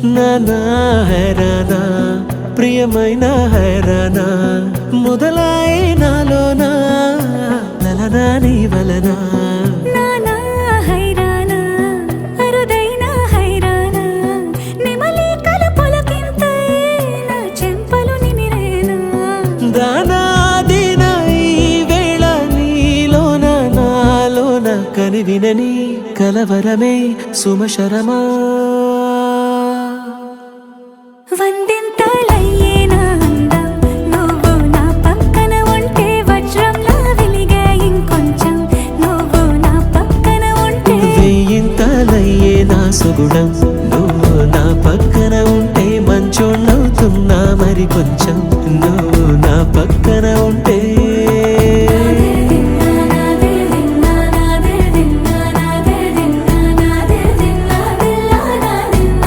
నానా హైరానా ప్రియమైన హైరానా మొదలాయి నాలోనా లలనా నీ వలనా నానా హైరానా అరుదైన హైరానా నిమలి కలుపులకింతై నా చెంపలు నిమిరేనా దానా దినా ఈ వేళ నీలోన నాలోన కనివినని కలవరమే సుమశరమా వందింతలయ్యే నా అందం నువ్వు నా పక్కన ఉంటే వజ్రంలా వెలిగే ఇంకొంచెం నువ్వు నా పక్కన ఉంటే వెయ్యింతలయ్యే నా సుగుణం నువ్వు నా పక్కన ఉంటే మంచోళ్ళవుతున్నా మరి కొంచెం నువ్వు